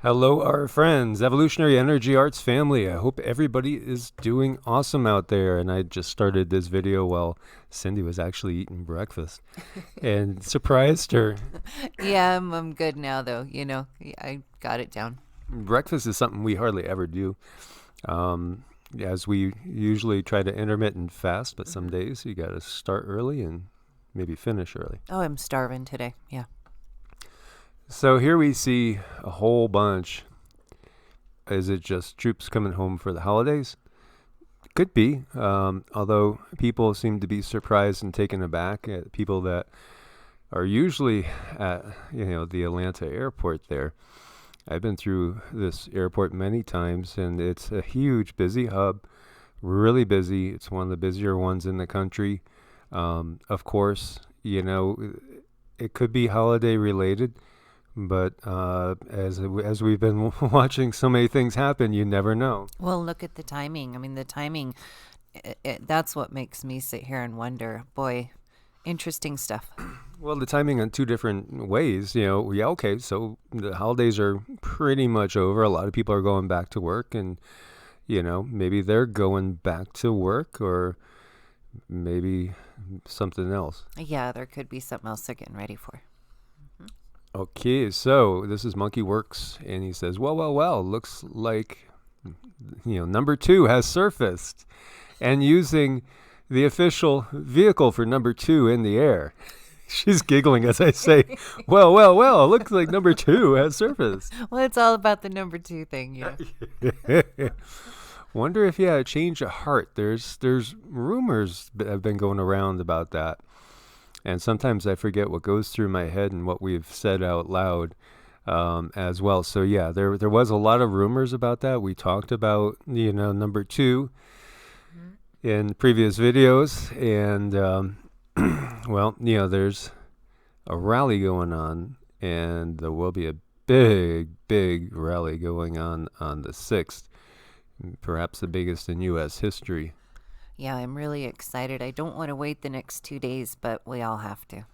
Hello, our friends, Evolutionary Energy Arts family. I hope everybody is doing awesome out there. And I just started this video while Cindy was actually eating breakfast and surprised her. Yeah, I'm good now, though. I got it down. Breakfast is something we hardly ever do, as we usually try to intermittent fast, but some days you got to start early and maybe finish early. Oh, I'm starving today. Yeah. So here we see a whole bunch. Is it just troops coming home for the holidays? Could be, although people seem to be surprised and taken aback at people that are usually at the Atlanta airport there. I've been through this airport many times, and it's a huge, busy hub, really busy. It's one of the busier ones in the country. Of course, it could be holiday related, but as we've been watching so many things happen, you never know. Well, look at the timing. I mean, the timing, that's what makes me sit here and wonder. Boy, interesting stuff. Well, the timing in two different ways, okay, so the holidays are pretty much over. A lot of people are going back to work, and, maybe they're going back to work, or maybe something else. Yeah, there could be something else they're getting ready for. Okay, so this is Monkey Works, and he says, well, looks like, number 2 has surfaced, and using the official vehicle for number 2 in the air. She's giggling as I say, well, looks like number 2 has surfaced. Well, it's all about the number 2 thing, yeah. Wonder if, a change of heart. There's rumors that have been going around about that. And sometimes I forget what goes through my head and what we've said out loud as well. So, there was a lot of rumors about that. We talked about, number 2 in previous videos. And, there's a rally going on. And there will be a big rally going on the 6th. Perhaps the biggest in U.S. history. Yeah, I'm really excited. I don't want to wait the next 2 days, but we all have to.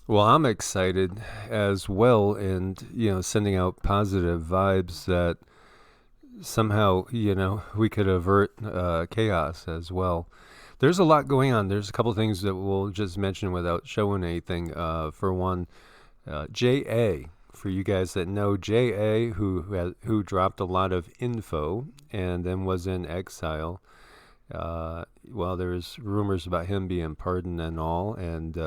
Well, I'm excited as well, and, sending out positive vibes that somehow, we could avert chaos as well. There's a lot going on. There's a couple things that we'll just mention without showing anything. For one, J.A., for you guys that know, J.A., who dropped a lot of info and then was in exile. There's rumors about him being pardoned and all, and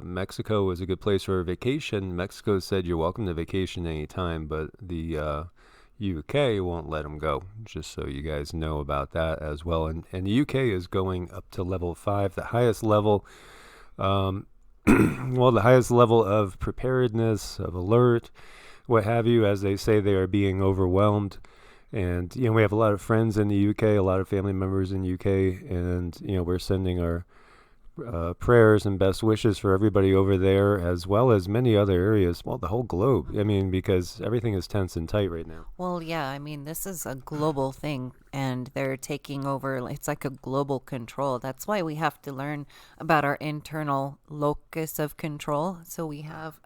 Mexico is a good place for a vacation. Mexico said you're welcome to vacation anytime, but the UK won't let him go, just so you guys know about that as well. And the UK is going up to level 5, the highest level, the highest level of preparedness, of alert, what have you. As they say, they are being overwhelmed. And, we have a lot of friends in the UK, a lot of family members in the UK, and, we're sending our prayers and best wishes for everybody over there, as well as many other areas, well, the whole globe. I mean, because everything is tense and tight right now. Well, yeah, I mean, this is a global thing, and they're taking over. It's like a global control. That's why we have to learn about our internal locus of control. So we have,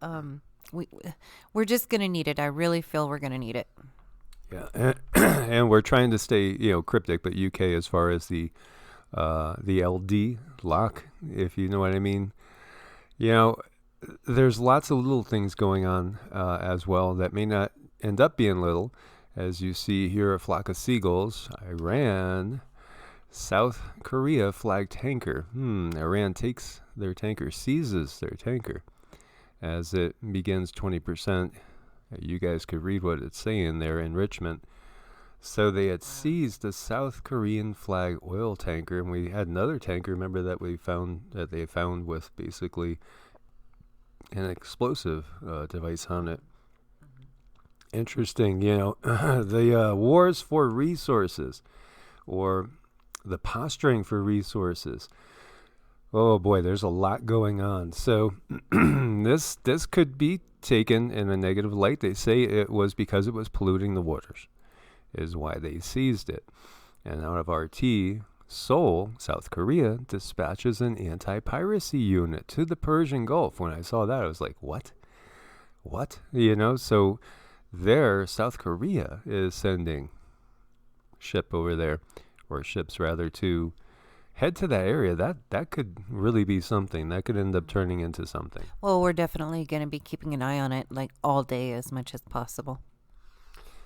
we're just going to need it. I really feel we're going to need it. Yeah, and we're trying to stay, cryptic, but UK as far as the LD lock, if you know what I mean. There's lots of little things going on as well that may not end up being little. As you see here, a flock of seagulls. Iran, South Korea flagged tanker. Iran takes their tanker, seizes their tanker as it begins 20%. You guys could read what it's saying there, enrichment. So they had seized a South Korean flag oil tanker, and we had another tanker, remember, that they found with basically an explosive device on it. Interesting, the wars for resources, or the posturing for resources. Oh boy, there's a lot going on. So this could be taken in a negative light. They say it was because it was polluting the waters, is why they seized it. And out of RT, Seoul, South Korea, dispatches an anti-piracy unit to the Persian Gulf. When I saw that, I was like, what? So there, South Korea is sending ship over there, or ships rather, to head to that area. That could really be something. That could end up turning into something. Well, we're definitely going to be keeping an eye on it like all day as much as possible.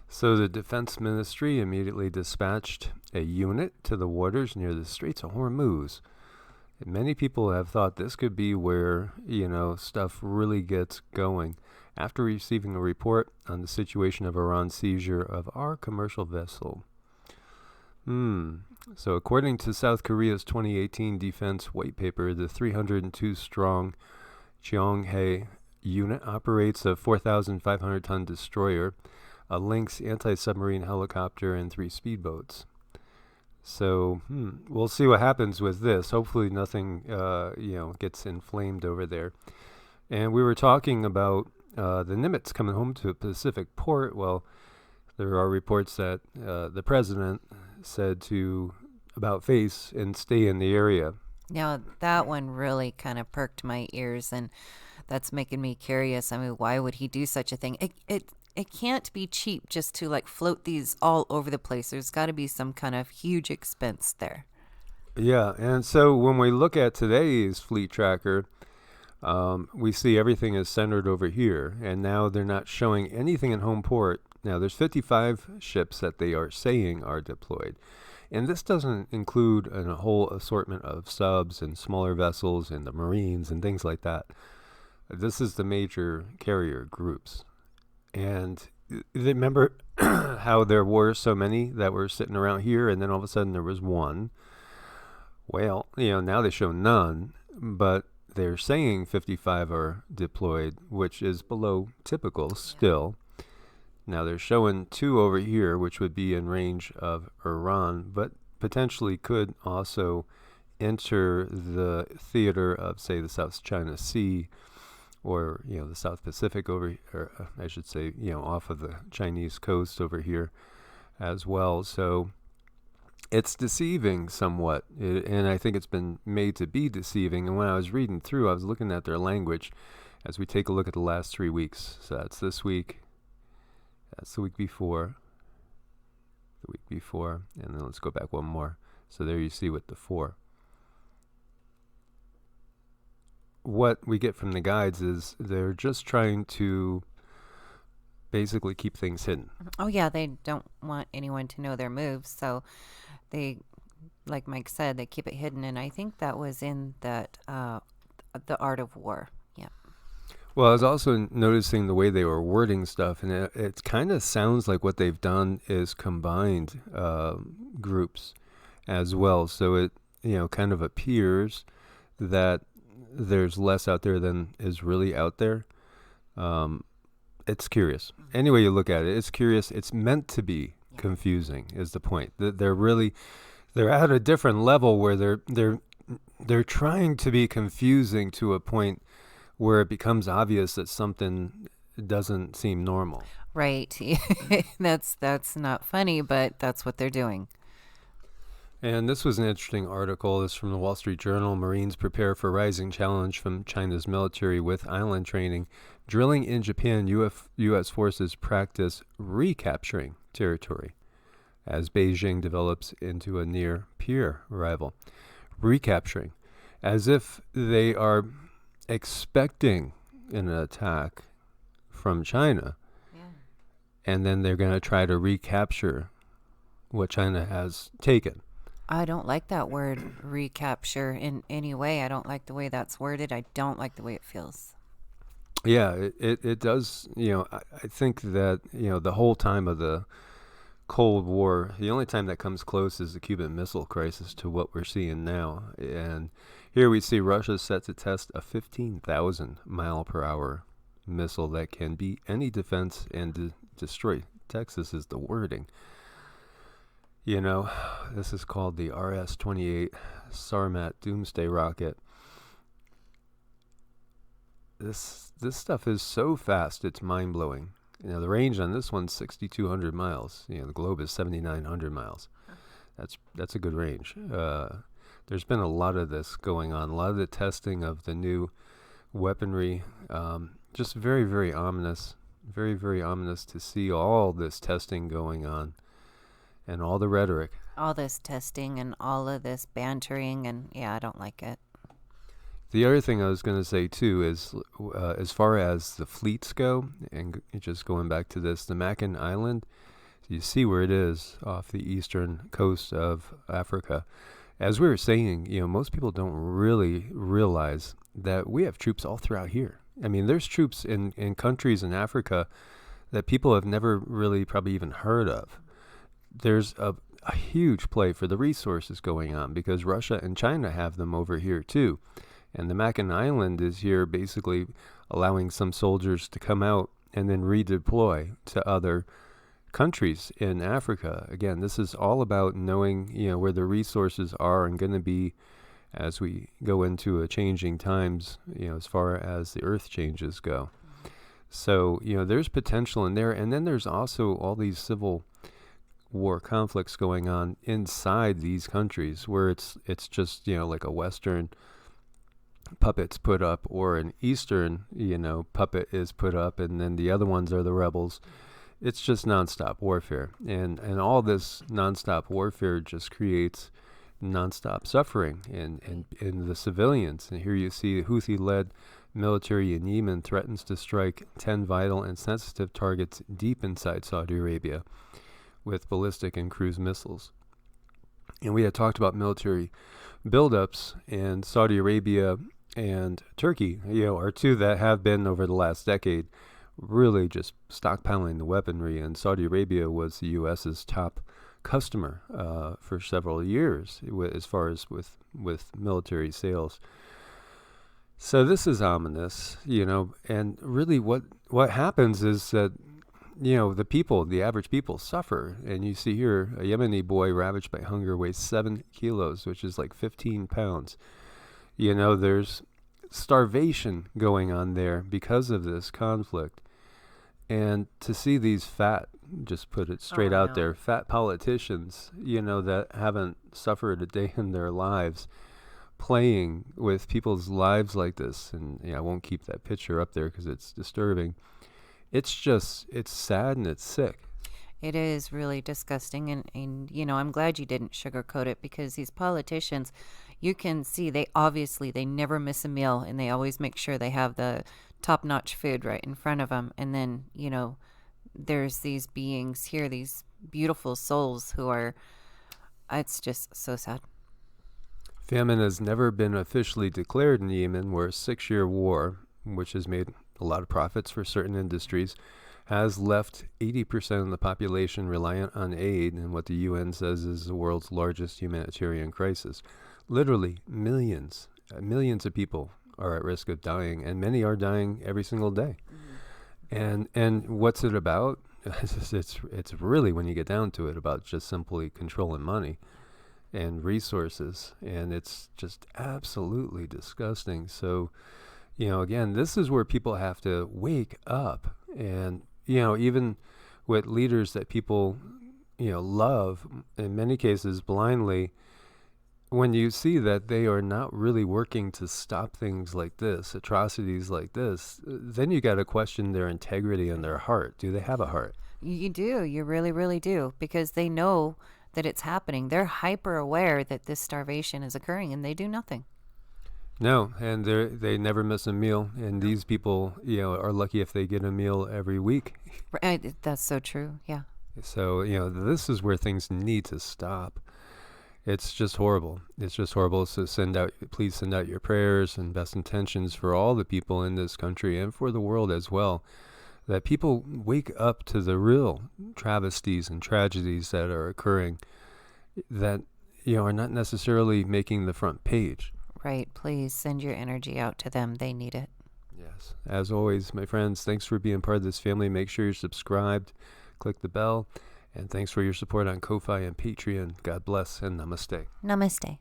So the Defense Ministry immediately dispatched a unit to the waters near the Straits of Hormuz. And many people have thought this could be where, stuff really gets going. After receiving a report on the situation of Iran's seizure of our commercial vessel. So according to South Korea's 2018 defense white paper, the 302-strong Cheonghae unit operates a 4,500-ton destroyer, a Lynx anti-submarine helicopter, and 3 speedboats. So we'll see what happens with this. Hopefully nothing, gets inflamed over there. And we were talking about the Nimitz coming home to a Pacific port. Well, there are reports that the president said to about face and stay in the area. Now, that one really kind of perked my ears, and that's making me curious. I mean, why would he do such a thing? It can't be cheap just to like float these all over the place. There's got to be some kind of huge expense there. Yeah, and so when we look at today's fleet tracker, we see everything is centered over here, and now they're not showing anything in home port. Now, there's 55 ships that they are saying are deployed, and this doesn't include a whole assortment of subs and smaller vessels and the Marines and things like that. This is the major carrier groups. And remember how there were so many that were sitting around here, and then all of a sudden there was one. Well, now they show none, but they're saying 55 are deployed, which is below typical still. Now they're showing 2 over here, which would be in range of Iran, but potentially could also enter the theater of, say, the South China Sea, or the South Pacific over, or I should say, off of the Chinese coast over here as well. So it's deceiving somewhat, and I think it's been made to be deceiving. And when I was reading through, I was looking at their language as we take a look at the last 3 weeks. So that's this week, that's the week before, and then let's go back one more. So there you see with the 4. What we get from the guides is they're just trying to basically keep things hidden. Oh, yeah, they don't want anyone to know their moves. So they, like Mike said, they keep it hidden. And I think that was in that The Art of War. Yeah. Well, I was also noticing the way they were wording stuff, and it kind of sounds like what they've done is combined groups as well. So it, kind of appears that there's less out there than is really out there. It's curious. Any way you look at it, it's curious. It's meant to be confusing, is the point. They're at a different level where they're trying to be confusing to a point where it becomes obvious that something doesn't seem normal. Right. That's not funny, but that's what they're doing. And this was an interesting article. This is from the Wall Street Journal. Marines prepare for rising challenge from China's military with island training. Drilling in Japan, U.S. forces practice recapturing territory as Beijing develops into a near-peer rival. Recapturing, as if they are expecting an attack from China. Yeah. And then they're going to try to recapture what China has taken. I don't like that word recapture in any way. I don't like the way that's worded. I don't like the way it feels. Yeah, it does. I think that, the whole time of the Cold War, the only time that comes close is the Cuban Missile Crisis to what we're seeing now. And here we see Russia set to test a 15,000 mile per hour missile that can beat any defense and destroy. Texas is the wording. This is called the RS-28 Sarmat Doomsday rocket. This stuff is so fast, it's mind-blowing. The range on this one's 6,200 miles. The globe is 7,900 miles. That's a good range. There's been a lot of this going on, a lot of the testing of the new weaponry. Just very, very ominous very, very ominous to see all this testing going on and all the rhetoric. All this testing and all of this bantering, and yeah, I don't like it. The other thing I was going to say too is, as far as the fleets go, and just going back to this, the Makin Island, you see where it is off the eastern coast of Africa. As we were saying, most people don't really realize that we have troops all throughout here. I mean, there's troops in countries in Africa that people have never really probably even heard of. There's a huge play for the resources going on because Russia and China have them over here too. And the Makin Island is here basically allowing some soldiers to come out and then redeploy to other countries in Africa. Again, this is all about knowing, where the resources are and going to be as we go into a changing times, as far as the earth changes go. So, there's potential in there. And then there's also all these civil war conflicts going on inside these countries where it's just, like a Western puppet's put up or an Eastern, puppet is put up, and then the other ones are the rebels. It's just nonstop warfare. And all this nonstop warfare just creates nonstop suffering in the civilians. And here you see Houthi-led military in Yemen threatens to strike 10 vital and sensitive targets deep inside Saudi Arabia with ballistic and cruise missiles. And we had talked about military buildups, and Saudi Arabia and Turkey, are two that have been over the last decade really just stockpiling the weaponry. And Saudi Arabia was the U.S.'s top customer for several years as far as with military sales. So this is ominous, and really what happens is that, the average people suffer. And you see here a Yemeni boy ravaged by hunger weighs 7 kilos, which is like 15 pounds. There's starvation going on there because of this conflict. And to see these fat, just put it straight out there, fat politicians, that haven't suffered a day in their lives, playing with people's lives like this. And I won't keep that picture up there because it's disturbing. It's sad and it's sick. It is really disgusting. And I'm glad you didn't sugarcoat it, because these politicians, you can see they never miss a meal, and they always make sure they have the top-notch food right in front of them. And then, there's these beings here, these beautiful souls who are, it's just so sad. Famine has never been officially declared in Yemen, where a 6-year war, which has made a lot of profits for certain industries, has left 80% of the population reliant on aid in what the UN says is the world's largest humanitarian crisis. Literally millions of people are at risk of dying, and many are dying every single day. Mm-hmm. And what's it about? It's really, when you get down to it, about just simply controlling money and resources, and it's just absolutely disgusting. So, again, this is where people have to wake up. And even with leaders that people love, in many cases blindly, when you see that they are not really working to stop things like this, atrocities like this, then you got to question their integrity and their heart. Do they have a heart? You do. You really, really do, because they know that it's happening. They're hyper aware that this starvation is occurring, and they do nothing. No, and they never miss a meal. And these people, are lucky if they get a meal every week. Right. That's so true. Yeah. So, this is where things need to stop. It's just horrible. It's just horrible. So please send out your prayers and best intentions for all the people in this country and for the world as well, that people wake up to the real travesties and tragedies that are occurring that, are not necessarily making the front page. Right. Please send your energy out to them. They need it. Yes. As always, my friends, thanks for being part of this family. Make sure you're subscribed, click the bell, and thanks for your support on Ko-Fi and Patreon. God bless and namaste. Namaste.